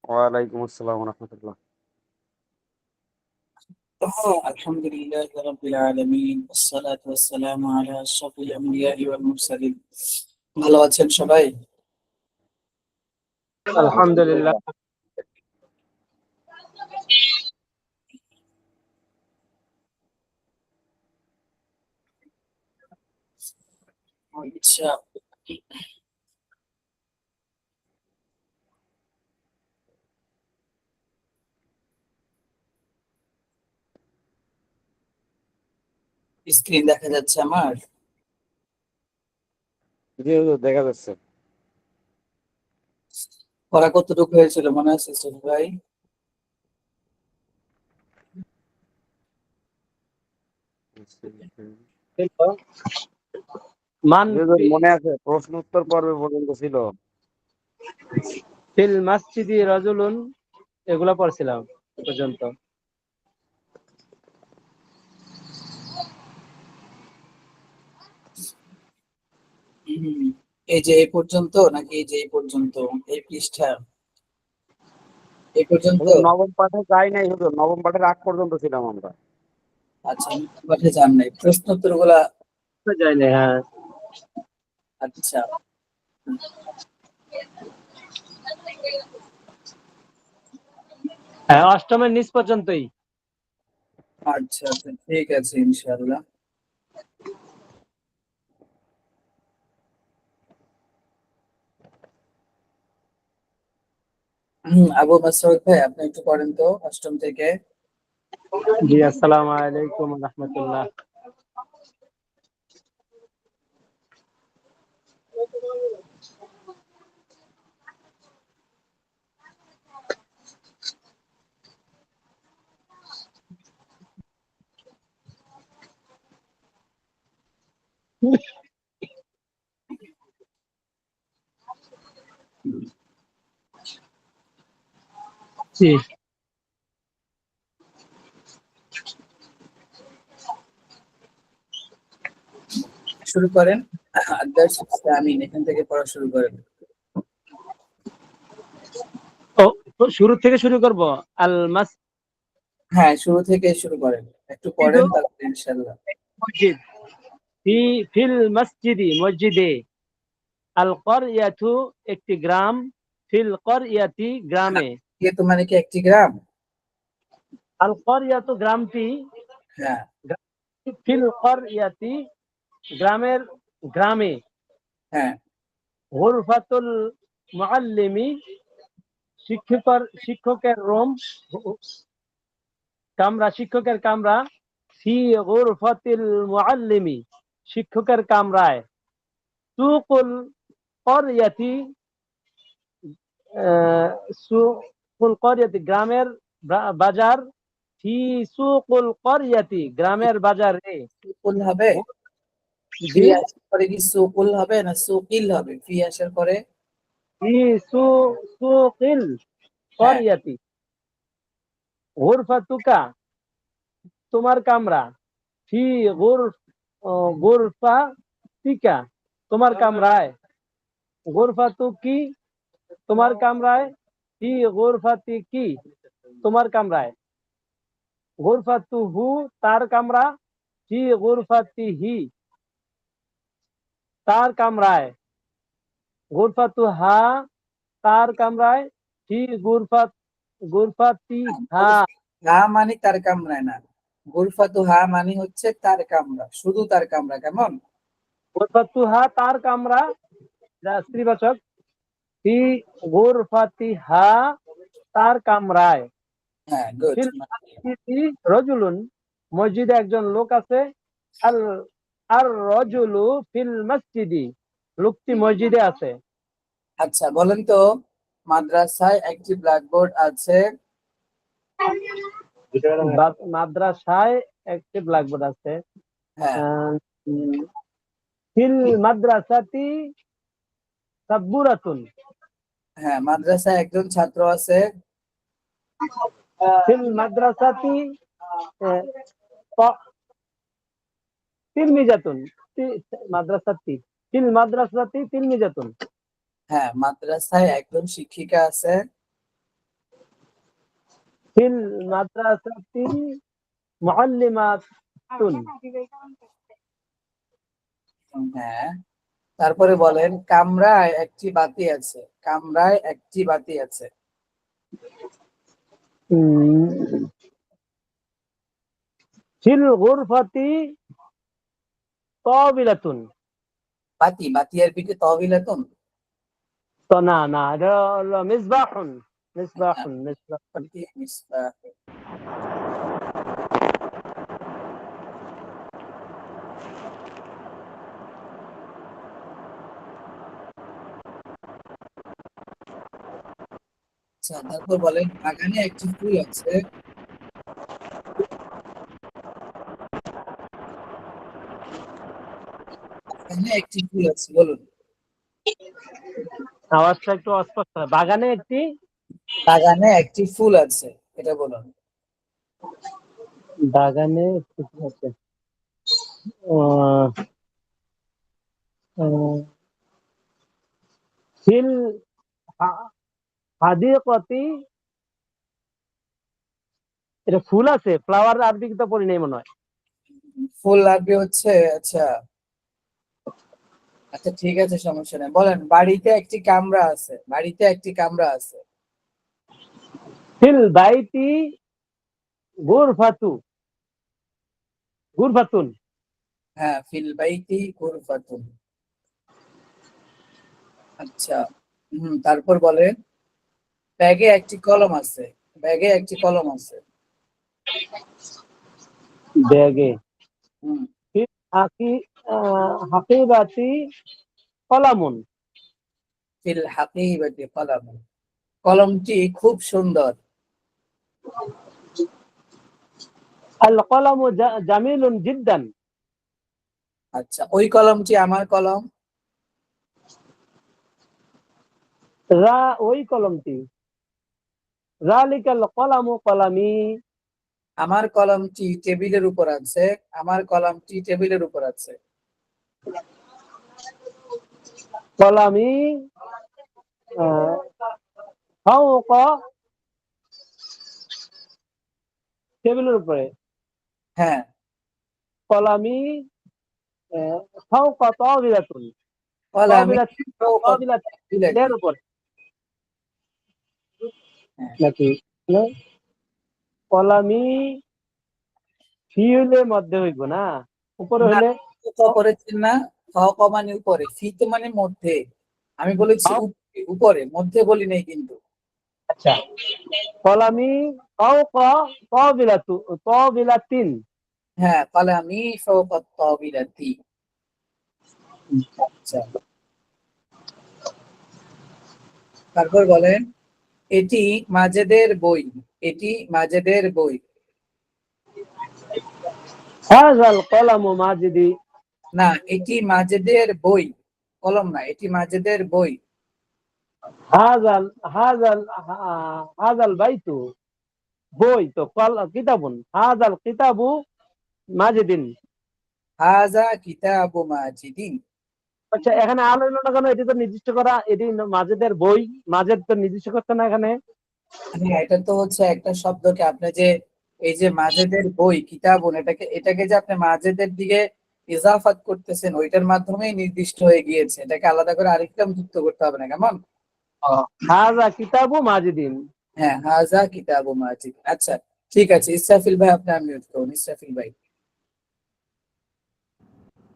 ওয়ালাইকুম আসসালাম ওয়া রাহমাতুল্লাহ। الحمد لله رب العالمين والصلاة والسلام على أشرف الأنبياء والمرسلين ভালো আছেন সবাই? আলহামদুলিল্লাহ। আচ্ছা, স্ক্রিন দেখা যাচ্ছে আমার? জি হুজুর, দেখা যাচ্ছে। পড়া কতটুকু হয়েছিল মনে আছে সুফি ভাই? মান জি হুজুর, মনে আছে, প্রশ্ন উত্তর পর্বে পর্যন্ত ছিল। ফিল মাসজিদি রাজুলুন, এগুলা পড়ছিলাম এ পর্যন্ত। এই যে এই পর্যন্ত নাকি এই যে এই পর্যন্ত, এই পৃষ্ঠা এই পর্যন্ত? হুজুর, নবম পাঠে যাই নাই হুজুর, নবম পাঠের আগ পর্যন্ত ছিলাম আমরা। আচ্ছা, পাঠে যান নাই, প্রশ্ন উত্তর গুলা? যাই না, হ্যাঁ। আচ্ছা, হ্যাঁ, অষ্টমের নিচ পর্যন্তই। আচ্ছা আচ্ছা, ঠিক আছে ইনশাআল্লাহ। আবু মাসউদ ভাই, আপনি একটু পড়েন তো অষ্টম থেকে। জি, আসসালামু আলাইকুম ওয়া রাহমাতুল্লাহ। জি, শুরু করেন। আদার্স আমিন, এখান থেকে পড়া শুরু করেন। ও, শুরু থেকে শুরু করব। আল হ্যাঁ, শুরু থেকে শুরু করেন, একটু পড়েন তারপর ইনশাআল্লাহ। মসজিদ, ফিল মসজিদি, মসজিদে। আল করিয়াতু, একটি গ্রাম। ফিল করিয়াতি, গ্রামে। তো মানে কি একটি গ্রাম? আল করিয়াতু, গ্রামটি। হ্যাঁ ফিল করিয়াতি, গ্রামের, গ্রামে। হ্যাঁ গুরফাতুল মুআল্লিমি, শিক্ষকের রুম, কামরা, শিক্ষকের কামরা। ফি গুরফাতিল মুআল্লিমি, শিক্ষকের কামরায়। সুকুল করিয়াতি, সুকুল করিয়াতি, গ্রামের বাজার। ফি সুকুল করিয়াতি, গ্রামের বাজারে। সুকুল হবে? ফি জি, আসার পরে কি সুকুল হবে না সুকিল হবে? ফি আসার পরে? ফি সুকিল হ্যাঁ করিয়াতি। গুরফাতুকা, তোমার কামরা। ফি গুরফাতিকা, তোমার কামরায়। গুরফাতুকি, তোমার কামরায়। ফি গুরফাতিকি, তোমার কামরায়। গুরফাতুহু, তার কামরা। ফি গুরফাতিহি, তার কামরায়। গুরফাতুহা, তার কামরায়। ফি গুরফাতিহা। হা মানে তার কামরায় না, গুরফাতু হা মানে হচ্ছে তার কামরা, শুধু তার কামরা, কেমন? গুরফাতুহা, তার কামরা, যা স্ত্রীবাচক। ফি গুরফাতিহা, তার কামরায়। হ্যাঁ, গুড। ফিল মসজিদি রজুলুন, মসজিদে একজন লোক আছে। আল আর রজুলু ফিল মসজিদি, লোকটি মসজিদে আছে। আচ্ছা, বলেন তো, মাদ্রাসায় একটি ব্ল্যাকবোর্ড আছে। মাদ্রাসায় একটি ব্ল্যাকবোর্ড আছে। হ্যাঁ আহ, উম, ফিল মাদ্রাসাতি সাব্বুরাতুন, হ্যাঁ, মাদ্রাসায় একজন ছাত্র আছে। ফিল মাদ্রাসাতি আহ, ত- তিলমিজাতুন, মাদ্রাসাতি, ফিল মাদ্রাসাতি তিলমিজাতুন। হ্যাঁ, মাদ্রাসায় একজন শিক্ষিকা আছে। ফিল মাদ্রাসাতি মুআল্লিমাতুন। হ্যাঁ, তারপরে বলেন কামরায় একটি বাতি আছে, কামরায় একটি বাতি আছে। ফিল গুরফাতি তাবিলাতুন। বাতি, বাতি এর পিঠে তহবিলাতুন। তো না না, এটা হলো মিসবাহুন। মিসবাহুন মিসবাহুন। বাতি মিসবাহ। আচ্ছা, তারপর বলেন বাগানে একটি ফুল আছে, বাগানে একটি ফুল আছে, বলুন। আওয়াজটা একটু অস্পষ্ট। বাগানে একটি, বাগানে একটি ফুল আছে, এটা বলুন। বাগানে একটি ফুল আছে। আহ, আহ, ফিল হাদিকতি, এটা ফুল আছে, ফ্লাওয়ার আরবি তো পড়ি নাই মনে হয়। ফুল লাগবে হচ্ছে, আচ্ছা আচ্ছা ঠিক আছে, সমস্যা নেই। বলেন বাড়িতে একটি কামরা আছে, বাড়িতে একটি কামরা আছে। ফিল বাইতি গুরফাতু, গুরফাতুন। হ্যাঁ, ফিল বাইতি গুরফাতুন। আচ্ছা, তারপর বলেন ব্যাগে একটি কলম আছে, ব্যাগে একটি কলম আছে। ব্যাগে। হুম ফিল হাকিবাতি কলামুন। ফিল হাকিবাতি কলম, কলমটি খুব সুন্দর। আল কলামু জামিলুন জিদ্দান। আচ্ছা, ওই কলমটি আমার কলম। ওই কলমটি। যালিকাল কলামু কলামি। আমার কলমটি টেবিলের উপর আছে, আমার কলমটি টেবিলের উপর আছে। কলামি ফাওকা, টেবিলের উপরে। হ্যাঁ, কলামি ফাওকা তাওবিলাতুন। কলামি তাওবিলাতুন, ফাওকা তাওবিলাতের তাওবিলাতি। উপরে হ্যাঁ, নাকি? না? কলামি ফিউলের মধ্যে হইব না, উপরে না, হইলে তো করেছেন না, ফাওকা মানে উপরে, ফি তো মানে মধ্যে। আমি বলেছি উপরে, মধ্যে বলি নাই কিন্তু। আচ্ছা, কলামি ফাওকা তাওবিলাতিন। হ্যাঁ, কলামি ফাওকা তাওবিলাতি। আচ্ছা, তারপর বলেন এটি মাজেদের বই, এটি মাজেদের বই। হাযাল কলামু মাজিদি। না, এটি মাজেদের বই, কলম না, এটি মাজেদের বই। হাযাল হাযাল হাযাল বাইতু, বই তো কিতাবুন। হাযাল কিতাবু মাজিদিন। হাজা কিতাবু মাজিদিন। আচ্ছা, এখানে আলো হলো না কেন? এটি তো নির্দিষ্ট করা, এটি মাজেদের বই, মাজেদ তো নির্দিষ্ট করছে না এখানে। হ্যাঁ, এটা তো হচ্ছে একটা শব্দকে আপনি যে এই যে মাজেদের বই কিতাবুন, এটাকে এটাকে যে আপনি মাজেদের দিকে ইজাফাত করতেছেন, ওইটার মাধ্যমেই নির্দিষ্ট হয়ে গিয়েছে। এটাকে আলাদা করে আরেকটা যুক্ত করতে হবে না, কেমন? হাযা কিতাবু মাজিদিন। হ্যাঁ, হাজা কিতাবু মাজিদ। আচ্ছা, ঠিক আছে, ইসরাফিল ভাই আপনি আনমিউট করুন, ইসরাফিল ভাই।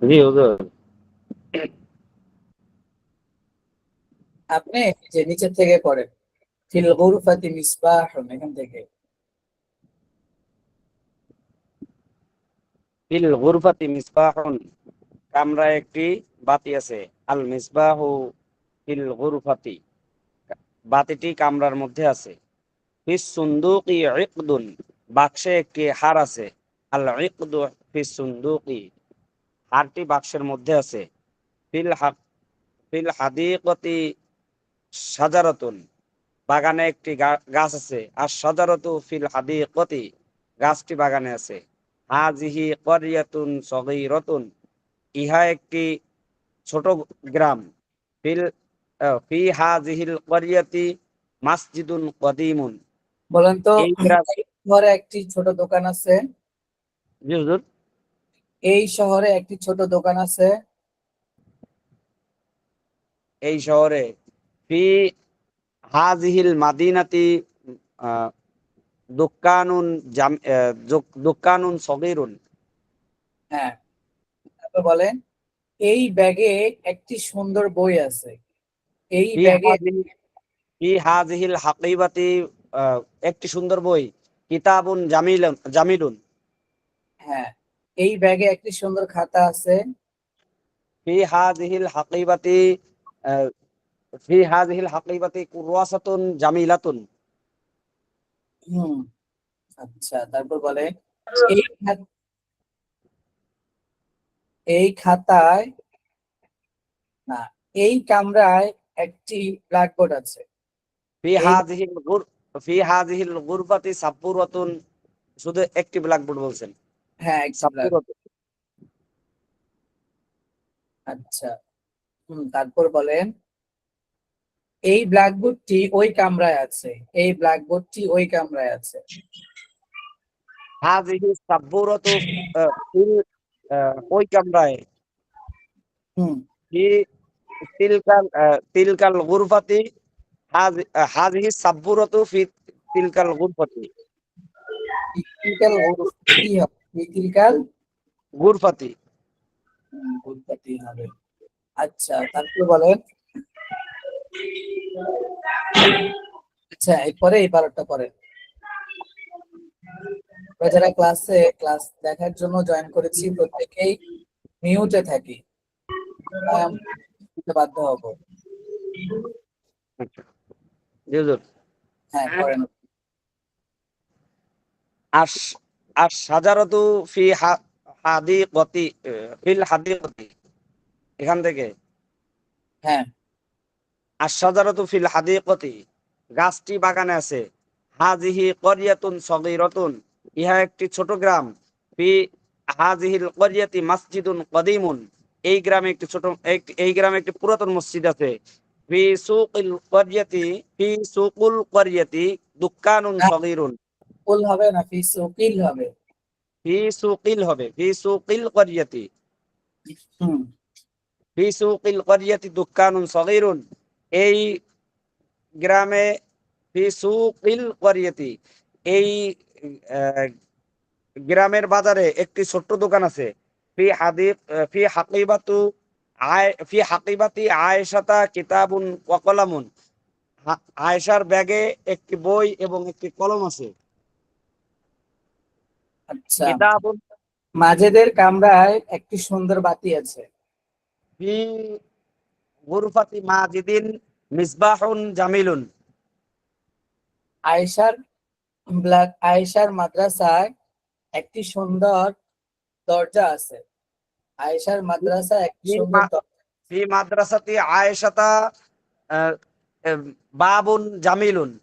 জি হুজুর। আপনি যে নিচে থেকে পড়েন ফিল গুরফাতি মিসবাহুন, এখান থেকে। ফিল গুরফাতি মিসবাহুন, কামরায় একটি বাতি আছে। আল মিসবাহু ফিল গুরফাতি, বাতিটি কামরার মধ্যে আছে। ফিস সুন্দুকি ইকদুন, বাক্সে একটি হার আছে। আল ইকদু ফিস সুন্দুকি, হারটি বাক্সের মধ্যে আছে। ফিল হাক ফিল হাদিকতি শাজারাতুন, বাগানে একটি গাছ আছে। আর শাজারাতু ফিল হাদিকতি, গাছটি বাগানে আছে। হাজিহি ক্বরিয়াতুন সগীরাতুন, ইহা একটি ছোট গ্রাম। ফিল ফি হাজিহিল ক্বরিয়াতি মাসজিদুন কদিমুন, বলেন তো, এই গ্রাম এই শহরে একটি ছোট দোকান আছে। জি হুজুর। এই শহরে একটি ছোট দোকান আছে। এই শহরে ফি হাজিহিল মাদিনাতি আহ, দোকানুন দোকানুন সগীরুন। হ্যাঁ, তারপর বলেন, এই ব্যাগে একটি সুন্দর বই আছে। এই ফি ব্যাগে, হাজিহি ফি হাজিহিল হাকিবাতি একটি সুন্দর বই, কিতাবুন জামিলুন। হ্যাঁ, এই ব্যাগে একটি সুন্দর খাতা আছে। ফি হাজিহিল হাকিবাতি আহ, ফি হাজিহিল হাকিবাতি কুরওয়াসাতুন জামিলাতুন। হুম, আচ্ছা, তারপর বলেন, এই এই খাতায় না, এই কামরায় একটি ব্ল্যাকবোর্ড আছে। ফি এই, হাজিহিল গুর ফি হাজিহিল গুরফাতি সাব্বুরাতুন, শুধু একটি ব্ল্যাকবোর্ড বলছেন। হ্যাঁ, একটি ব্ল্যাক। সাব্বুরাতুন। আচ্ছা, তারপর বলেন, এই ব্ল্যাকবোর্ডটি ওই কামরায় আছে। এই ব্ল্যাকবোর্ডটি ওই কামরায় আছে। হাজিহি সাব্বুরাতু ফিল ওই কামরায়, হুম, ফি তিলকাল গুরফাতি, হাজিহি সাব্বুরাতু ফি তিলকাল গুরফাতি। ইলেকট্রিক্যাল কি হবে? ইলেকট্রিক্যাল গুরফাতি। উৎপত্তি হবে। আচ্ছা, তারপর বলেন, আচ্ছা, এরপরে এই পার্টটা পড়েন। আমরা যারা ক্লাস দেখার জন্য জয়েন করেছি প্রত্যেকেই মিউটে থাকি, তাই আমরা দিতে বাধ্য হব। আচ্ছা জি হুজুর। হ্যাঁ, পড়েন। আশ আশ সাজারাতু ফি হাদিকতি ফিল হাদিকতি, এখান থেকে হ্যাঁ, আশ সাজারাতু ফিল হাদিকতি, গাছটি বাগানে আছে। হাজিহি করিয়াতুন সগীরাতুন, ইহা একটি ছোট গ্রাম। ফি হাজিহিল করিয়াতি মসজিদুন কদিমুন, এই গ্রামে একটি এই গ্রামে একটি পুরাতন মসজিদ আছে। ফি সুকিল করিয়াতি ফি সুকুল করিয়াতি দুক্কানুন না, সগীরুন। কুল হবে না, ফিসুকিল হবে। ফি সুকিল হবে, ফি সুকিল করিয়াতি, হুম, ফি সুকিল করিয়াতি দুক্কানুন সগীরুন, এই গ্রামে ফি সুকিল করিয়াতি, এই আহ, গ্রামের বাজারে একটি ছোট্ট দোকান আছে। ফি হাদিক ফি হাকিবাতু ফি হাকিবাতি আয়েশাতা কিতাবুন ওয়া কলামুন, আয়েশার ব্যাগে একটি বই এবং একটি কলম আছে। আচ্ছা, কিতাবুন মাজেদের কামরায় একটি সুন্দর বাতি আছে। ফি গুরফাতি মাজিদিন মিসবাহুন জামিলুন। আয়েশার আয়েশার মাদ্রাসায় একটি সুন্দর দরজা আছে। আয়েশার মাদ্রাসায় একটি ফি সুন্দর মা- দরজা। ফি মাদ্রাসাতি আয়েশাতা আহ, আহ, বাবুন জামিলুন।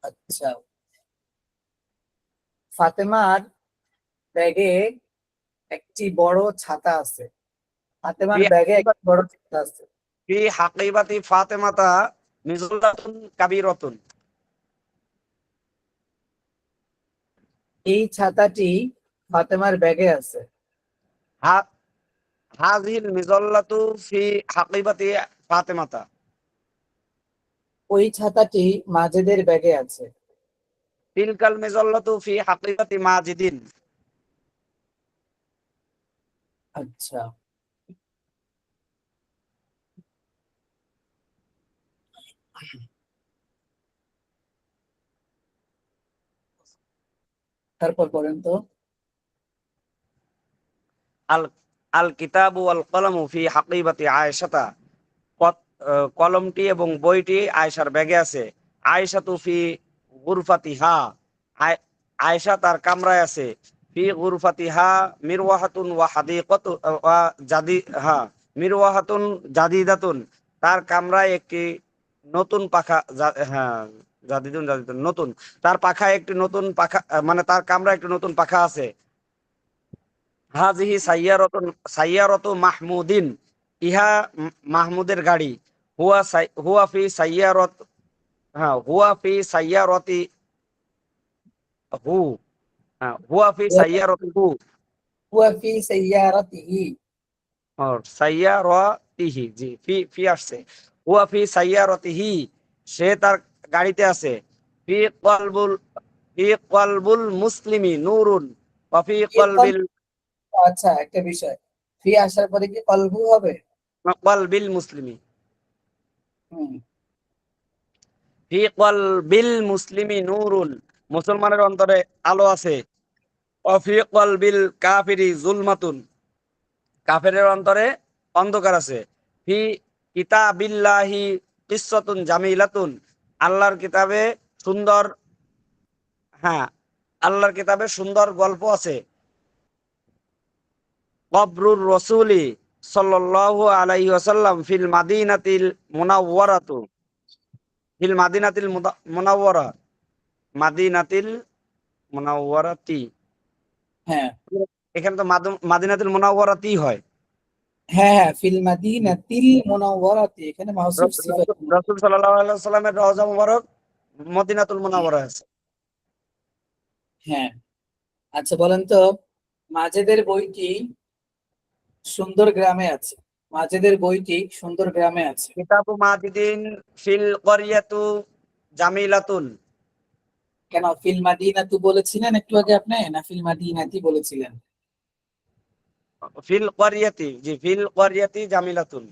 আচ্ছা, ফাতেমার ব্যাগে একটি বড় ছাতা আছে। ফি ফাতেমার ব্যাগে একটি বড় ছাতা আছে। ফি হাকিবাতি ফাতেমাতা মিজুল্লাতুন কাবীরাতুন, এই ছাতাটি ফাতেমার ব্যাগে আছে। হা- হাযিহিল মিজল্লাতু ফি হাকিবাতি ফাতেমাতা, ওই ছাতাটি মাজেদের ব্যাগে আছে। তিলকাল মিজল্লাতু ফি হাকিবাতি মাজিদিন। আচ্ছা, তারপর বলেন তো। আল আল কিতাবু ওয়াল কলমু ফি হাকিবাতি আয়েশাতা, কলমটি এবং বইটি আয়েশার ব্যাগে আছে। আয়েশাতু ফি গুরফাতিহা, আয়েশা তার কামরায় আছে। ফি গুরফাতিহা মিরওয়াহাতুন ওয়া হাদিকাতু ওয়া জাদিহা মিরওয়াহাতুন জাদিদাতুন, তার কামরায় একটি নতুন পাখা হ্যাঁ জাদিদুন নতুন, তার পাখায় একটি নতুন পাখা মানে তার কামরায় একটি নতুন পাখা আছে। হাজিহি সাইয়ারতুন মাহমুদিন, ইহা মাহমুদের গাড়ি। হুয়া ফি সাইয়ারত, হ্যাঁ হুয়া ফি সাইয়ারতি হু, হ্যাঁ হুয়া ফি সাইয়ারতি হু, হুয়া ফি সাইয়ারাতিহি। और সাইয়ারাতিহি, জি ফি ফি আসছে, হুয়া ফি সাইয়ারাতিহি, সে তার গাড়িতে আছে, ফি কলবুল, ফি কলবুল মুসলিমি নূরুন ওয়া ফি কি কলবিল, আচ্ছা, একটা বিষয়, ফি আসার পরে কি কলবু হবে? কলবিল মুসলিমি, হুম। ফি কলবিল মুসলিমি নূরুন, মুসলমানের অন্তরে আলো আছে, ওয়া ফি কলবিল কাফিরি জুলমাতুন, কাফেরের অন্তরে অন্ধকার আছে, ফি কিতাবিল্লাহি কিসসাতুন জামিলাতুন, আল্লাহর কিতাবে সুন্দর, হ্যাঁ আল্লাহর কিতাবে সুন্দর গল্প আছে, কবরুর রসুলি সাল্লাল্লাহু আলাইহি ওয়াসাল্লাম ফিল মাদিনাতিল মুনাওয়ারাতু, ফিল মাদিনাতিল মুনাওয়ারা, মাদিনাতিল মুনাওয়ারাতি, হ্যাঁ এখানে তো মাদিনাতুল মুনাওয়ারাতি হয়। হ্যাঁ হ্যাঁ, ফিল মাদিনাতিল মুনাওয়ারাতি, এখানে মাউসুফ সিফাত। রাসূল সাল্লাল্লাহু আলাইহি ওয়াসাল্লামের রওজা মুবারক মদিনাতুল মুনাওয়ারা আছে। হ্যাঁ। আচ্ছা বলেন তো, মাজেদের বইটি সুন্দর গ্রামে আছে, মাজেদের বইটি সুন্দর গ্রামে আছে। কিতাবু মাজিদিন ফিল করিয়াতু জামিলাতুন, কেন ফিল মাদিনাতু বলেছিলেন একটু আগে আপনি, না ফিল মাদিনাতি বলেছিলেন? ফিল করিয়াতি, জি ফিল করিয়াতি জামিলাতুন,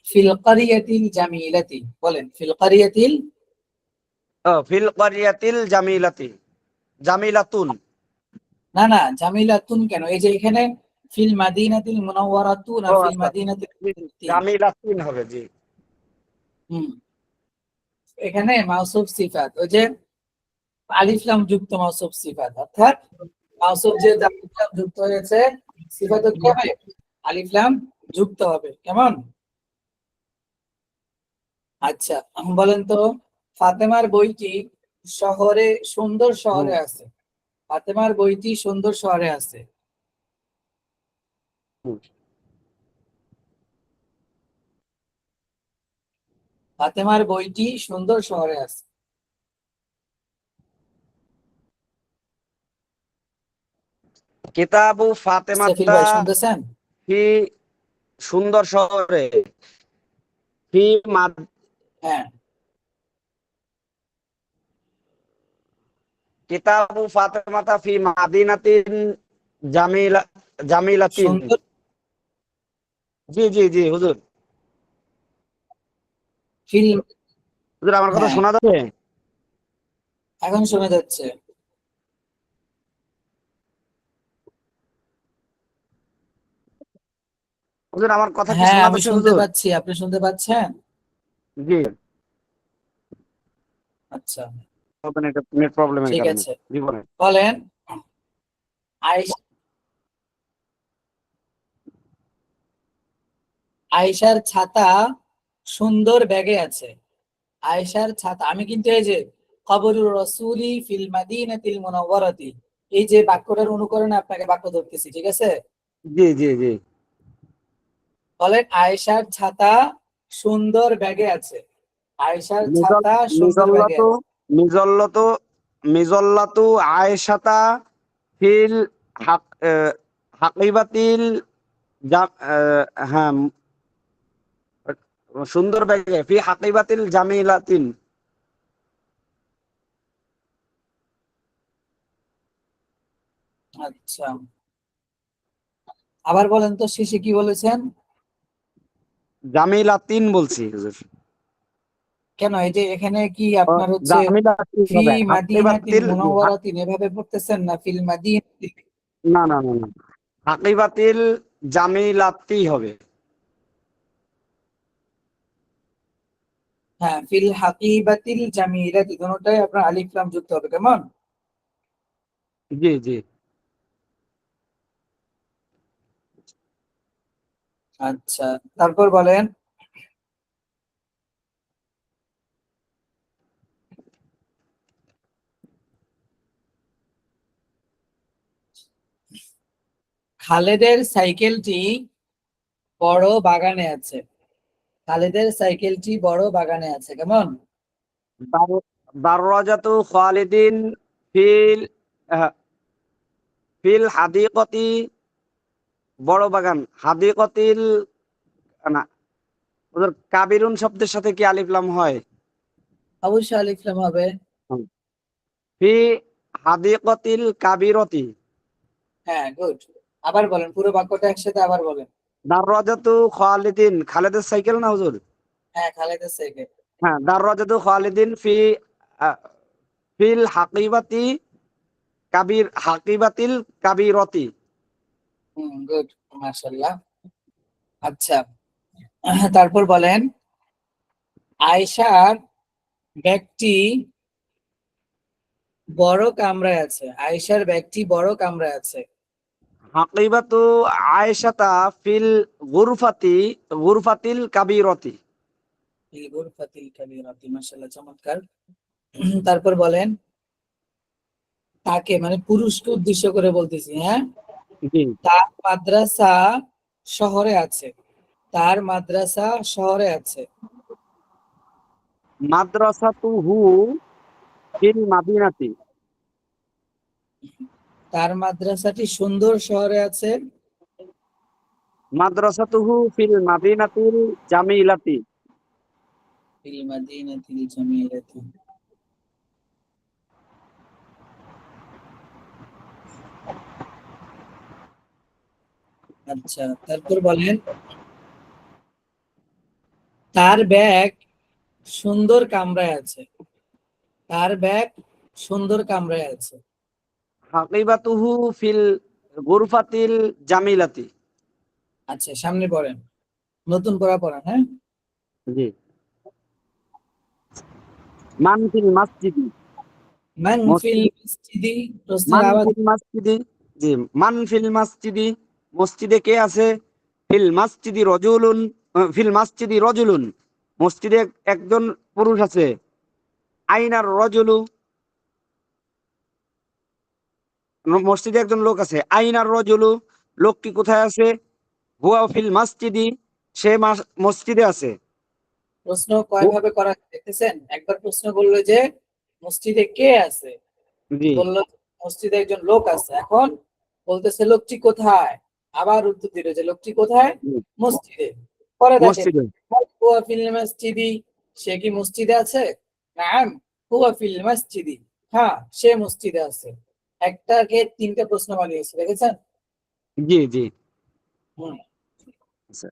ফিল কারিয়াতিল জামিলাতি, বলেন ফিল কারিয়াতিল। ফিল করিয়াতিল জামিলাতি, জামিলাতুন, না না, জামিলাতুন কেন, এই যে এখানে ফিল মাদিনাতিল মুনাওয়ারাতু না ও ফিল আচ্ছা, মাদিনাতিল জি, জামিলাতি? জামিলাতুন হবে, জি হুম। এখানে মাউসুফ সিফাত, ওই যে আলিফ লাম যুক্ত মাউসুফ সিফাত, অর্থাৎ মাউসুফ যে আলিফ লাম যুক্ত হয়েছে, সিফাত কি হবে? আলিফ লাম যুক্ত হবে, কেমন? আচ্ছা বলেন তো, ফাতেমার বইটি শহরে, সুন্দর হুম। শহরে আছে, ফাতেমার বইটি সুন্দর শহরে আছে। হুম। ফাতেমার বইটি সুন্দর শহরে আছে। কিতাবু মুস্তাফিল ফাতেমাতা ভাই শুনতেছেন? ফি সুন্দর শহরে, ফি মাদ, হ্যাঁ, কিতাবু ফাতেমাতা ফি মাদিনাতিন জামিলা, জামিলাতিন, সুন্দর। জি জি জি হুজুর, ফিল্ম। হুজুর আমার কথা হ্যাঁ, শোনা যাচ্ছে? এখন শোনা যাচ্ছে। হুজুর আমার কথা কি হ্যাঁ শোনা আমি যাচ্ছে শুনতে হুজুর? পাচ্ছি, আপনি শুনতে পাচ্ছেন? জি, আচ্ছা, হবে না, এটা নেট প্রবলেমের ঠিক কারণে আছে। জীবনে। বলেন, আয়েশ- আয়েশার ছাতা সুন্দর ব্যাগে আছে। আয়েশার ছাতা, আমি কিন্তু এই যে কবরুর রসুলি ফিল মাদিনাতিল মুনাওয়ারাতি, এই যে বাক্যটার অনুকরণে আপনাকে বাক্য ধরতেছি, ঠিক আছে? জি জি জি, বলেন, আয়েশার ছাতা সুন্দর ব্যাগে আছে, আয়েশার মিজল, ছাতা সুন্দর ব্যাগে মিজল্লাতু, আছে। মিজল্লাতু, মিজল্লাতু আয়েশাতা ফিল হাক, হাকিবাতিল হ্যাঁ সুন্দর ব্যাগে ফি হাকিবাতিল জামিলাতিন, আচ্ছা, আবার বলেন তো শেষে কি বলেছেন? জামিলাতিন বলছি হুজুর। কেন, এই যে এখানে কি ও, আপনার হচ্ছে জামিলাতিন ফি হবে, মাদিনাতিল হাকিবাতিল, মুনাওয়ারাতিন এভাবে পড়তেছেন, না ফিল মাদিনাতিল? না না না না, হাকিবাতিল জামিলাতি হবে। হ্যাঁ, ফিল হাকিবাতিল জামিলাতি, দুটোটাই আপনার আলিফ লাম যুক্ত হবে, কেমন? জি জি, আচ্ছা, তারপর বলেন, খালেদের সাইকেলটি বড় বাগানে আছে। খালেদের সাইকেলটি বড় বাগানে আছে, কেমন? দাররাজাতু খালিদিন ফিল আহ, ফিল হাদিকতি, বড় বাগান, হাদিকতিল, না ওদের কাবিরুন শব্দের সাথে কি আলিফ লাম হয়? অবশ্যই আলিফ লাম হবে। হুম। ফি হাদিকতিল কাবিরতি। হ্যাঁ, গুড। আবার বলেন, পুরো বাক্যটা একসাথে আবার বলেন। দাররাজাতু খালিদিন, খালেদের সাইকেল না হুজুর? হ্যাঁ, খালেদের সাইকেল। হ্যাঁ, দাররাজাতু খালিদিন আহ, ফিল হাকিবাতি হাকিবাতিল কাবিরতি। গুড, মাশাআল্লাহ। আচ্ছা, তারপর বলেন, আয়েশার ব্যাগটি বড় কামরায় আছে। আয়েশার ব্যাগটি বড় কামরায় আছে। হাকিবাতু আয়েশাতা ফিল গুরফাতিল কাবিরতি। ফিল গুরফাতিল কাবীরাতি, মাশাআল্লাহ, চমৎকার। তারপর বলেন, তাকে মানে পুরুষকে উদ্দেশ্য করে বলতেছি, হ্যাঁ। জি। তার মাদ্রাসা শহরে আছে। তার মাদ্রাসা শহরে আছে। মাদ্রাসাতুহু ফিল মাদিনাতি। তার মাদ্রাসাটি সুন্দর শহরে আছে। মাদ্রাসাতুহু ফিল মাদিনাতিল জামিলাতি। ফিল মাদিনাতিল জামিলাতি। আচ্ছা, তারপর বলেন, তার ব্যাগ সুন্দর কামরায় আছে। তার ব্যাগ সুন্দর কামরায় আছে। হাকিবাতুহু ফিল গুরফাতিল জামিলাতি। আচ্ছা, সামনে পড়েন, নতুন পড়া পড়েন, হ্যাঁ। জি। মান ফিল মাসজিদি। মান ফিল মসজিদে, মসজিদি, প্রশ্নের মান আওয়াজ। ফিল মাসজিদি। জি, মান ফিল মাসজিদি, মসজিদে কে আছে? ফিল মাসজিদি রজুলুন, ফিল মাসজিদি রজুলুন, মসজিদে একজন পুরুষ আছে। আইনার রজুলু, মসজিদে একজন লোক আছে। আইনার রজুলু, লোকটি কোথায় আছে? হুয়া ফিল মাসজিদি, সে মসজিদে আছে। প্রশ্ন কয় ভাবে করা দেখতেছেন? একবার প্রশ্ন বললো যে মসজিদে কে আছে, জি। বললো মসজিদে একজন লোক আছে। এখন বলতেছে লোকটি কোথায়, আবার উত্তর দিল যে লোকটি কোথায়, জি, মসজিদে। পরে দেখেন, মসজিদে। হুয়া ফিল মসজিদি, সে কি মসজিদে আছে? নাম, হুয়া ফিল মসজিদি, হ্যাঁ সে মসজিদে আছে। একটাকে তিনটা প্রশ্ন বানিয়েছে, দেখেছেন? জি জি। হুম। আচ্ছা।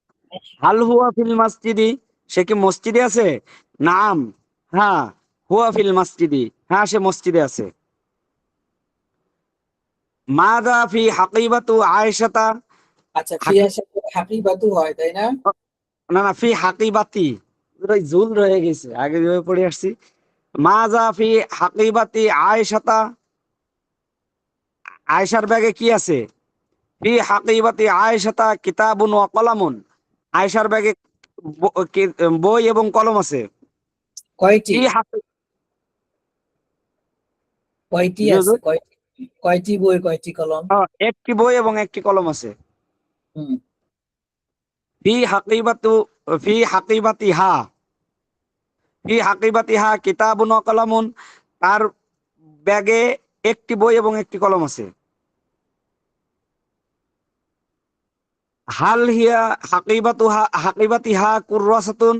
হাল হুয়া ফিল মাসজিদি, সে কি মসজিদে আছে? নাম, হ্যাঁ, হুয়া ফিল মাসজিদি, হ্যাঁ সে মসজিদে আছে। মাযা ফি হাকিবাতু আয়েশাতা। আচ্ছা, হাকি, ফিয়ার সাথে হাকিবাতু হয়, তাই না? না না, ফি হাকিবাতি, ওই জুল রয়ে গেছে, আগে যেভাবে পড়ে আসছি। মাযা ফি হাকিবাতি আয়েশাতা, আয়েশার ব্যাগে কি আছে? ফি হাকিবাতি আয়েশাতা কিতাবুন ওয়া কলামুন, আয়েশার ব্যাগে বই এবং কলম আছে। কয়টি? ফি হাকি, কয়টি জি আছে? হুজুর। কয়টি? কয়টি বই, কয়টি কলম? একটি বই এবং একটি কলম আছে। হুম। ফি হাকিবাতু, ফি হাকিবাতিহা, ফি হাকিবাতিহা কিতাবুন ওয়া কলামুন, তার ব্যাগে একটি বই এবং একটি কলম আছে। হাল হিয়া হাকিবাতিহা কুররাসাতুন,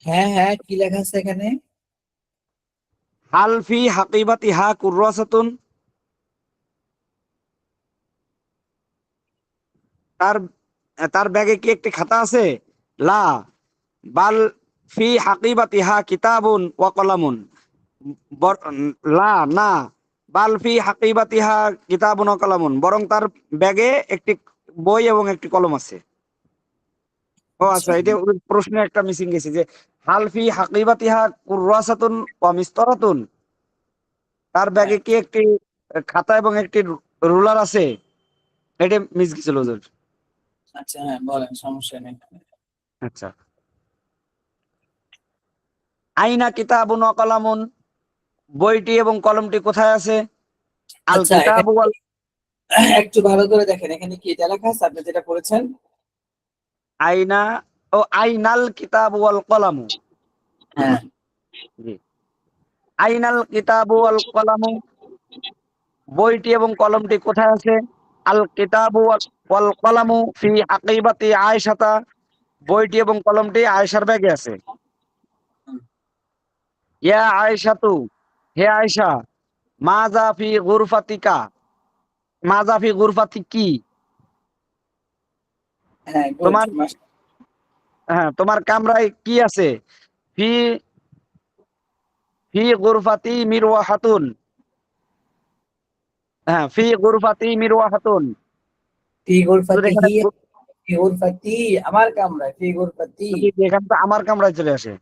হ্যাঁ হ্যাঁ, কি লেখা আছে এখানে? হাল ফি হাকিবাতিহা কুররাসাতুন, তার তার ব্যাগে কি একটি খাতা আছে? লা, বাল ফি হাকিবাতিহা কিতাবুন ওয়া কলামুন, লা না, বাল ফি হাকিবাতিহা কিতাবুন ওয়া কলামুন, বরং তার ব্যাগে একটি বই এবং একটি কলম আছে। ও আচ্ছা আচ্ছা, এটা ওই প্রশ্নে একটা মিসিং গেছে যে হাল ফি হাকিবাতিহা কুররাসাতুন ওয়া মিসতারাতুন, তার হ্যাঁ, ব্যাগে কি একটি খাতা এবং একটি রুলার আছে? এটা মিস গেছিল হুজুর। আচ্ছা, হ্যাঁ বলেন, সমস্যা নেই। আচ্ছা। আইনা কিতাবুন ওয়া কলামুন, বইটি এবং কলমটি কোথায় আছে? আল আচ্ছা, কিতাবু এখানে ওয়াল, একটু ভালো করে দেখেন, এখানে কি এটা লেখা আছে আপনি যেটা পড়েছেন? আইনা ও আইনাল কিতাব ওয়াল কলামু। হ্যাঁ জি। আইনাল কিতাব ওয়াল কলামু, বইটি এবং কলমটি কোথায় আছে? আল কিতাবু ওয়াল কলামু ফি আকিবাতি আয়েশাতা, বইটি এবং কলমটি আয়েশার ব্যাগে আছে। ইয়া আয়েশাতু, হে আয়েশা, মাজা ফি গুরফাতিকা, মাজা ফি গুরফাতিকি, হ্যাঁ, গুড। তোমার, হ্যাঁ, তোমার কামরায় কি আছে? ফি ফি গুরফাতি মিরওয়াহাতুন, হ্যাঁ, ফি গুরফাতি মিরওয়াহাতুন। ফি যদি গুরফাতি এখানে হি, ফি গুরফাতি আমার কামরায়, ফি গুরফাতি। যদি এখানে তো আমার কামরায় চলে আসে।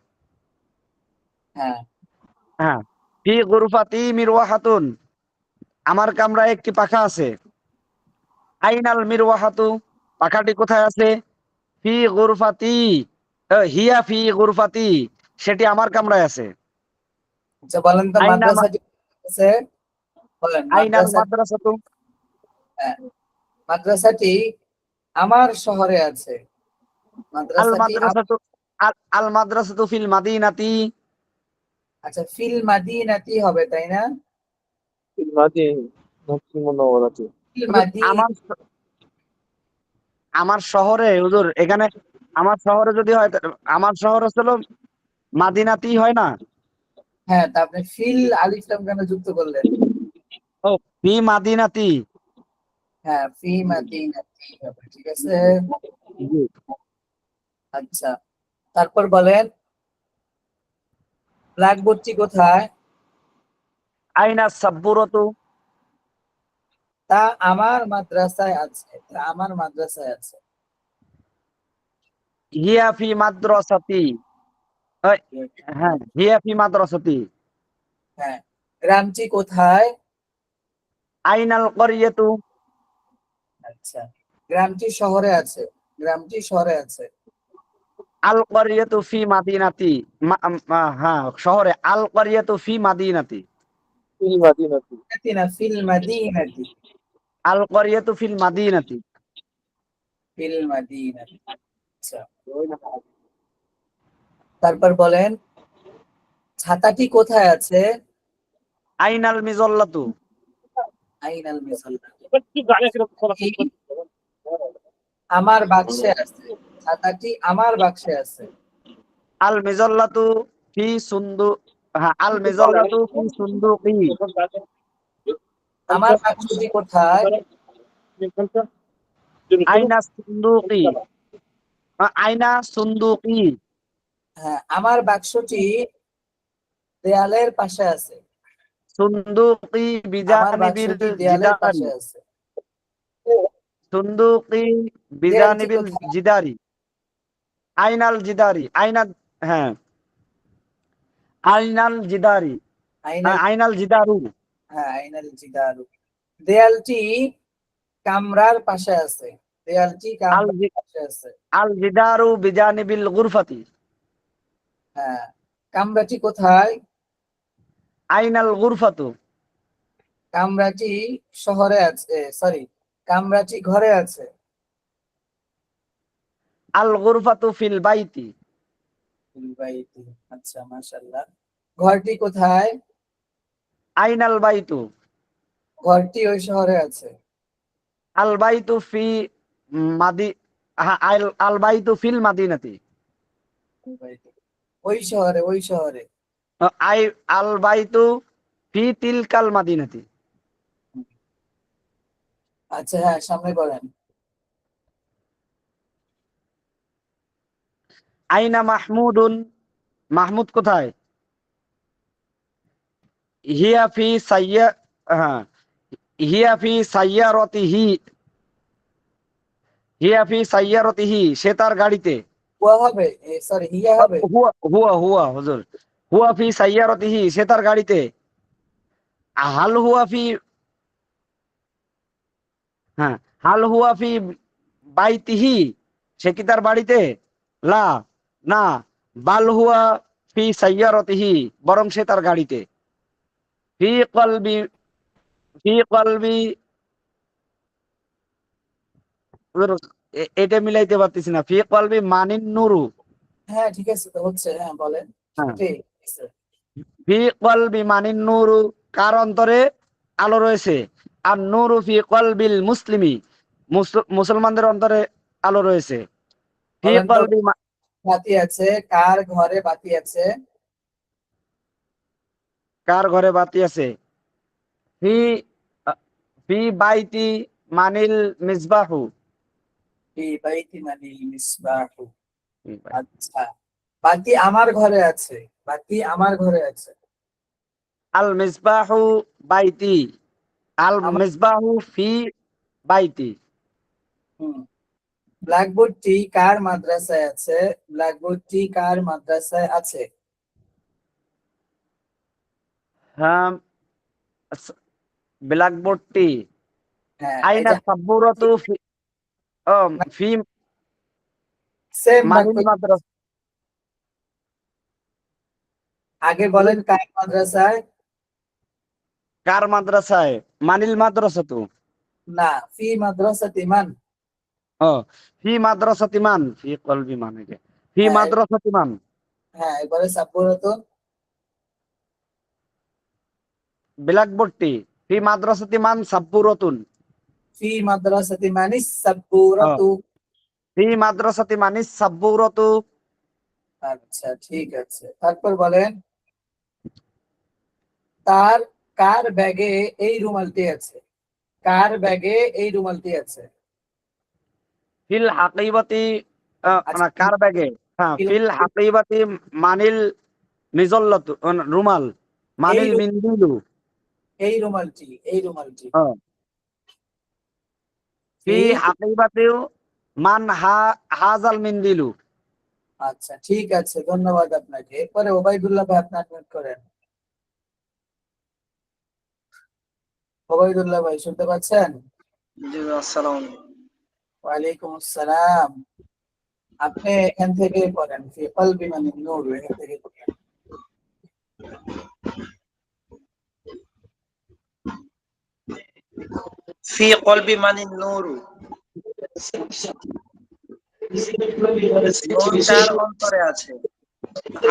হ্যাঁ হ্যাঁ, ফি গুরফাতি মিরওয়াহাতুন, আমার কামরায় একটি পাখা আছে। আইনাল মিরওয়াহাতু, পাখাটি কোথায় আছে? ফি গুরফাতি, হিয়া ফি গুরফাতি, সেটি আমার কামরায় আছে। আচ্ছা বলেন তো আইনা মাদ্রাসাটি আছে, বলেন আইনাল মাদ্রাসা। মাদ্রাসাতু, হ্যাঁ, মাদ্রাসাটি আমার শহরে আছে। আল মাদ্রাসাটি মাদ্রাসাতু, আল মাদ্রাসাতু ফিল মাদিনাতি। আচ্ছা ফিল মাদিনাতি হবে তাই না? ফিল আমার আমার শহরে হুজুর, এখানে আমার শহরে যদি হয় আমার শহর হলো মাদিনাতি, হয় না? হ্যাঁ, তা আপনি ফিল আলিফটাম কেন যুক্ত করলেন? ও, ফি মাদিনাতি। হ্যাঁ, ফি মাদিনাতি হবে, ঠিক আছে। জি। আচ্ছা, তারপর বলেন ব্ল্যাকবোর্ডটি কোথায়? আইনা সাব্বুরতু, তা আমার মাদ্রাসায় আছে, তা আমার মাদ্রাসায় আছে। হিয়া ফি মাদ্রাসাতি, ওই, হ্যাঁ, হিয়া ফি মাদ্রাসাতি। হ্যাঁ, গ্রামটি কোথায়? আইনাল করিয়াতু, আচ্ছা, গ্রামটি শহরে আছে, গ্রামটি শহরে আছে। আল করিয়াতু ফি মাদিনাতি, হ্যাঁ, শহরে। আল করিয়াতু ফি মাদিনাতি, না, ফিল মাদিনাতি, আল করিয়াতু ফিল মাদিনাতি। ফিল মাদিনাতি। আচ্ছা, তারপর বলেন ছাতাটি কোথায় আছে? আইনাল মিজল্লাতু, আইনাল মিসাল্লা, আমার বাক্সে আছে, ছাতাটি আমার বাক্সে আছে। আল মিজল্লাতু ফি সুন্দু, হ্যাঁ, আল মিজল্লাতু ফি সুন্দুকি, আমার বাক্সটি কোথায়? আইনা সুন্দুকি, আইনা সুন্দুকি, হ্যাঁ, আমার বাক্সটি দেয়ালের পাশে আছে। সুন্দুকি আমার বিজানিবিল বাক্সটি দেয়ালের জিদারি, পাশে আছে। সুন্দুকি দেয়ালটি বিজানিবিল কোথায়? জিদারি, আইনাল জিদারি, আইনা, হ্যাঁ, আইনাল জিদারি, আইনাল, আইনাল জিদারু, হ্যাঁ আইনাল জিদারু। দেয়ালটি কামরার পাশে আছে, দেয়ালটি আল কামরার পাশে আছে। আল জিদারু বিজানিবিল গুরফাতি, হ্যাঁ, কামরাটি কোথায়? আইনাল গুরফাতু, কামরাটি শহরে আছে, সরি, কামরাটি ঘরে আছে। আল গুরফাতু ফিল বাইতি, ফিল বাইতি। আচ্ছা, মাশাআল্লাহ। ঘরটি কোথায়? আইনাল বাইতু, ঘরটি ওই শহরে আছে। আল বাইতু ফি মাদি, হ্যাঁ, আল বাইতু ফিল মাদিনাতি, ফিল বাইতি। ওই শহরে, ওই শহরে। আই আল বাইতু ফি তিলকাল মাদিনাতি। আচ্ছা, হ্যাঁ, সামনে বলেন। আইনা মাহমুদুন, মাহমুদ কোথায়? হিয়া ফি সাইয়া, হ্যাঁ, হিয়া ফি সাইয়ারতিহি, হিয়া ফি সাইয়ারতিহি, সে তার গাড়িতে। হুয়া হবে, সরি হিয়া হবে। হুয়া হুয়া হুয়া হুজুর, হুয়া ফি সাইয়ারতিহি, সে তার গাড়িতে। হাল হুয়া ফি, হ্যাঁ, হাল হুয়া ফি বাইতিহি, সে কি তার বাড়িতে? লা, না, বাল হুয়া ফি সাইয়ারতিহি, বরং সে তার গাড়িতে। ফি কলবি, ফি কলবি, এটা মিলাইতে পারতেছি না। ফি কলবি মানিন নুরু। হ্যাঁ ঠিক আছে, তো হচ্ছে, হ্যাঁ বলেন। হ্যাঁ, ঠিক আছে। ফি কলবি মানিন নুরু, কার অন্তরে আলো রয়েছে? আর নুরু ফি কলবিল মুসলিমি, মুসলমানদের অন্তরে আলো রয়েছে। ফি বলেন তো, কলবি বাতি আছে, কার ঘরে বাতি আছে? কার ঘরে বাতি আছে? ফি ফি বাইতি মানিল মিসবাহু। ফি বাইতি মানিল মিসবাহু। আচ্ছা, বাতি আমার ঘরে আছে, বাতি আমার ঘরে আছে। আল মিসবাহু বাইতি, আল আমার, মিসবাহু ফি বাইতি। ব্ল্যাকবোর্ডটি কার মাদ্রাসায় আছে? ব্ল্যাকবোর্ডটি কার মাদ্রাসায় আছে? হ্যাঁ, ব্ল্যাকবোর্ডটি হ্যাঁ, এই আইনা যে সাব্বুরাতু ফি ফি সেম মানিল বাক্য, মাদ্রাসা। আগে বলেন কার মাদ্রাসায়। কার মাদ্রাসায়? মানিল মাদ্রাসা তো। না, ফি মাদ্রাসাতি মান। ও, ফি মাদ্রাসাতি মান, ফি কলবি মানে কি? ফি হ্যাঁ মাদ্রাসাতি মান। হ্যাঁ, এবারে সাব্বুরত। ব্ল্যাকবোর্ডটি ফি মাদ্রাসাতি মান সাব্বুরাতুন। ফি মাদ্রাসাতি মানিস ও, সাব্বুরাতু। ফি মাদ্রাসাতি মানিস সাব্বুরাতু। আচ্ছা ঠিক আছে, তারপর বলেন, তার কার ব্যাগে এই রুমালটি আছে? কার ব্যাগে এই রুমালটি আছে? ফিল হাকিবাতি, আচ্ছা, না, কার ব্যাগে? হ্যাঁ, ফিল হাকিবাতি মানিল মিজল্লাতু, রুমাল, এই মানিল মিন্দিলু। এই রুমালটি, এই রুমালটি। হ্যাঁ, ফি ফি, হাকিবাতি মান হাজাল মিন্দিলু। আচ্ছা ঠিক আছে, ধন্যবাদ আপনাকে। এরপরে ওবাইদুল্লাহ ভাই, আপনি admit করেন। ওবাইদুল্লাহ ভাই শুনতে পাচ্ছেন? জি, আসসালামু আলাইকুম। ওয়ালাইকুম আসসালাম। আপনি এখান থেকে পড়েন, ফি কলবি মানে নূর, এখান থেকে পড়েন। ফি কলবি মানে নূর, নূর কার অন্তরে আছে?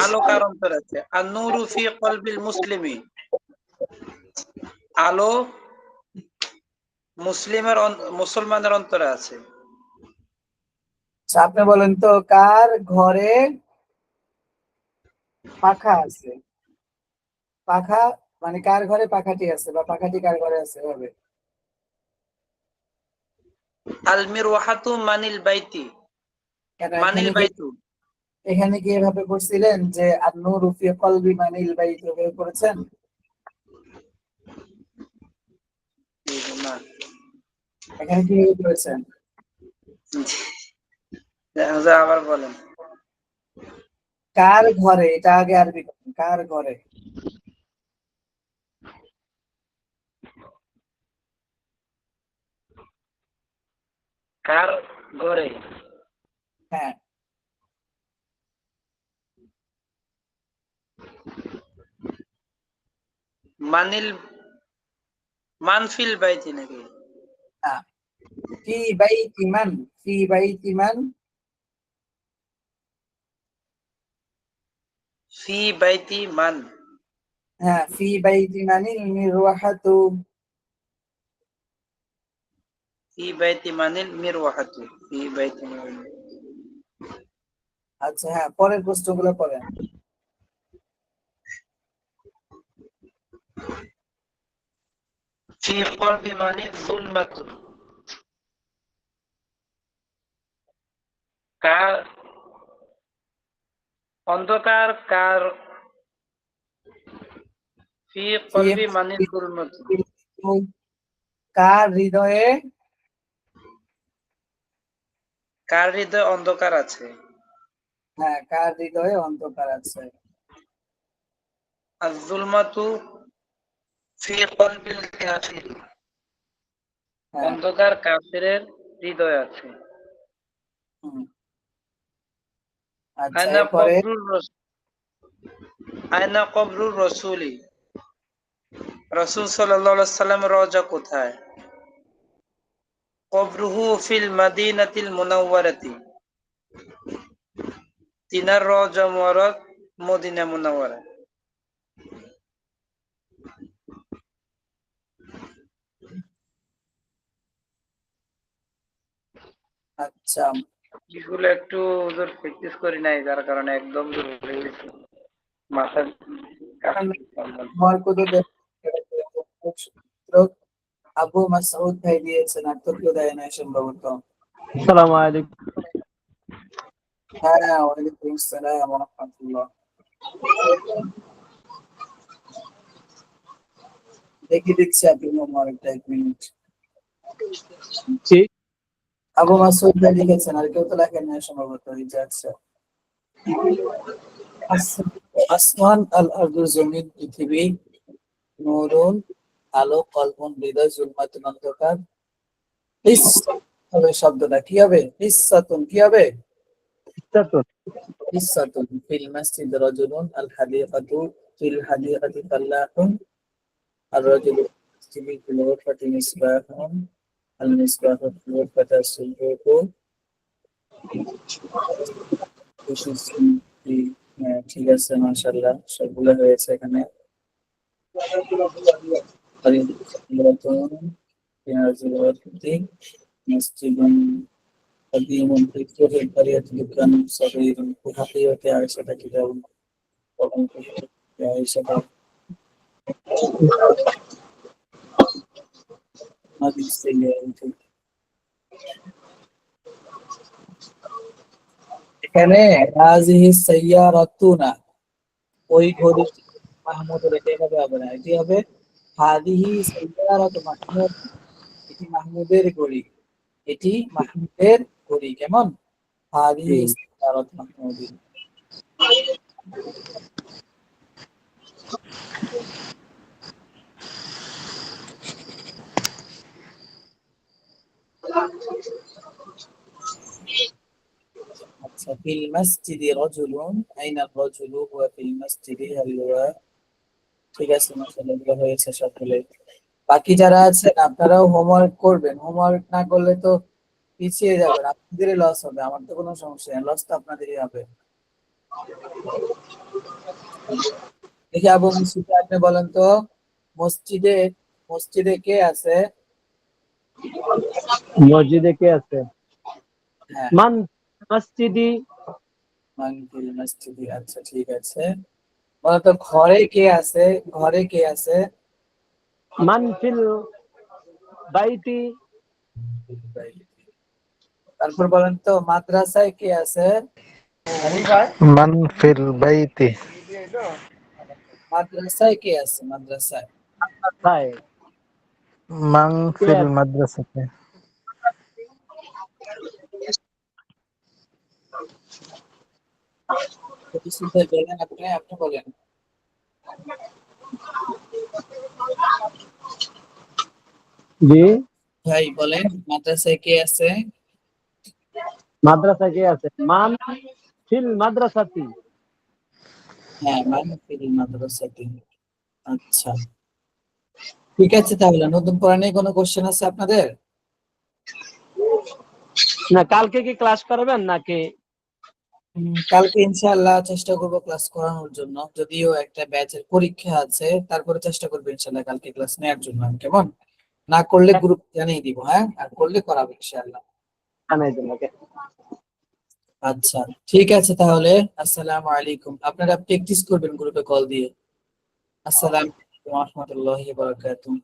আলো কার অন্তরে আছে? আর নূরু ফি কলবিল মুসলিমি, আলো মুসলমানের অন্তরে আছে। আচ্ছা, আপনি বলেন তো, কার ঘরে পাখা আছে? পাখা মানে কার ঘরে পাখাটি আছে, বা পাখাটি কার ঘরে আছে, এভাবে। আল মিরওয়াহাতু মানিল বাইতি, কেন মানিল বাইতু। এখানে কি এভাবে পড়ছিলেন যে আন-নূরু ফি কলবি মানিল বাইত, এভাবে পড়েছেন? না, এখানে কিভাবে পড়েছেন? আবার বলেন। কার ঘরে, এটা আগে আরবি করেন, কার ঘরে? কার ঘরে? হ্যাঁ, মানিল, মানফিল বাইতি নাকি? না, ফি বাইতি মান, ফি বাইতি মান। ফি বাইতি মান, হ্যাঁ, ফি বাইতি মানিল মিরওয়াহাতু। ফি বাইতি মানিল মিরওয়াহাতু, ফি বাইতি মানিল। আচ্ছা হ্যাঁ, পরের প্রশ্নগুলো পড়েন। ফি কলবি মানিল যুলমাতু, কার অন্ধকার কার? ফি ফি কলবি মানিল যুলমাতু, কার হৃদয়ে? কার হৃদয়ে অন্ধকার আছে? হ্যাঁ, কার হৃদয়ে অন্ধকার আছে? আর যুলমাতু ফি কলবিল কাফির, হ্যাঁ। অন্ধকার কাফিরের হৃদয়ে আছে। হুম, আচ্ছা আয়না এরপরে, কবরুর আয়না কবরুর রসুলি, রাসূল সাল্লাল্লাহু আলাইহি সাল্লামের রওজা কোথায়? কবরুহু ফিল মাদিনাতিল মুনাওয়ারাতি, তিনার রওজা মুবারক মদিনা মুনাওয়ারা। আচ্ছা, এগুলো একটু ওদের প্র্যাকটিস করি নাই, যার কারণে একদম দূর হয়ে গেছে মাথা। আবু মাসউদ ভাই দিয়েছেন, আর তো কেউ দেয় নাই সম্ভবত। আসসালামু আলাইকুম। হ্যাঁ, ওয়ালাইকুম আসসালাম ওয়া রাহমাতুল্লাহ। দেখিয়ে দিচ্ছি আপনি হোমওয়ার্কটা, 1 মিনিট। জি, আবু মাসউদ ভাই লিখেছেন, আর কেউ তো লেখেন নাই সম্ভবত। এই যে আচ্ছা, আসমান আল আরদু, জমিন পৃথিবী, নূরুন আলো, কলবুন হৃদয়, জুলমাতুন অন্ধকার। হবে শব্দটা কি হবে? হিসাতুন কি হবে? হিসাতুন ফিল মাসজিদ রাজুলুন, আল হাদিকাতু ফিল হাদিকাতি ফাল্লাহুন, আর রাজুলু ফিল গুরফাতি মিসবাহুন, আল মিসবাহু ফিল গুরফাতি সুবুহু। হ্যাঁ, ঠিক আছে, মাশাআল্লাহ, সবগুলো হয়েছে এখানে। مسجد قديم في كل القرية دكان صغير في حقيقة عائشة كتاب عائشة هذه السيارة। এখানে হাযিহি সাইয়ারাতুনা, ওই ঘড়ি মাহমুদের, এটা এভাবে হবে না, এটি হবে হাযিহি সাইয়ারাতু মাহমুদ, এটি মাহমুদের ঘড়ি, এটি মাহমুদের ঘড়ি। কেমন? হাযিহি সাইয়ারাতু মাহমুদিন। আচ্ছা, ফিল মাসজিদি রাজুলুন, আইনা রাজুলু হুয়া ফিল মাসজিদি, হাল হুয়া। ঠিক আছে, মাশাআল্লাহ, এগুলো হয়েছে সকলে। বাকি যারা আছেন আপনারাও হোমওয়ার্ক করবেন, হোমওয়ার্ক না করলে তো পিছিয়ে যাবেন, আপনাদেরই লস হবে, আমার তো কোনো সমস্যা নেই, লস তো আপনাদেরই হবে। দেখি আবু মুসিদ, আপনি বলেন তো, মসজিদে মসজিদে কে আছে? মসজিদে কে আছে? হ্যাঁ, মান মসজিদি। মান ফিল মসজিদি। আচ্ছা, ঠিক আছে, বলেন তো, ঘরে কে আছে? ঘরে কে আছে? মান ফিল বাইতি। তারপর বলেন তো, মাদ্রাসায় কে আছে? من في البيت. মাদ্রাসায় কে আছে? মাদ্রাসায় তাই من কে في আছে? المدرسة. বলেন, আপনি বলেন। জি, ভাই বলেন, মাদ্রাসায় কে আছে? মাদ্রাসা কে আছে? মান ফিল মাদ্রাসাতি। হ্যাঁ, মান ফিল মাদ্রাসাতি। আচ্ছা, ঠিক আছে, তাহলে নতুন পড়া নিয়ে কোনো কোশ্চেন আছে আপনাদের? না, কালকে কি ক্লাস করবেন নাকি? কালকে ইনশাআল্লাহ চেষ্টা করব ক্লাস করানোর জন্য, যদিও একটা ব্যাচের পরীক্ষা আছে, তারপরে চেষ্টা করবো ইনশাআল্লাহ কালকে ক্লাস নেওয়ার জন্য। কেমন? না করলে গ্রুপ জানিয়ে দিব, হ্যাঁ, আর করলে করাবো ইনশাআল্লাহ। জানাই দেন ওকে। আচ্ছা, ঠিক আছে, তাহলে আসসালামু আলাইকুম। আপনারা প্র্যাকটিস করবেন গ্রুপে কল দিয়ে। আসসালামু আলাইকুম ওয়া রাহমাতুল্লাহি ওয়া বারাকাতুহু।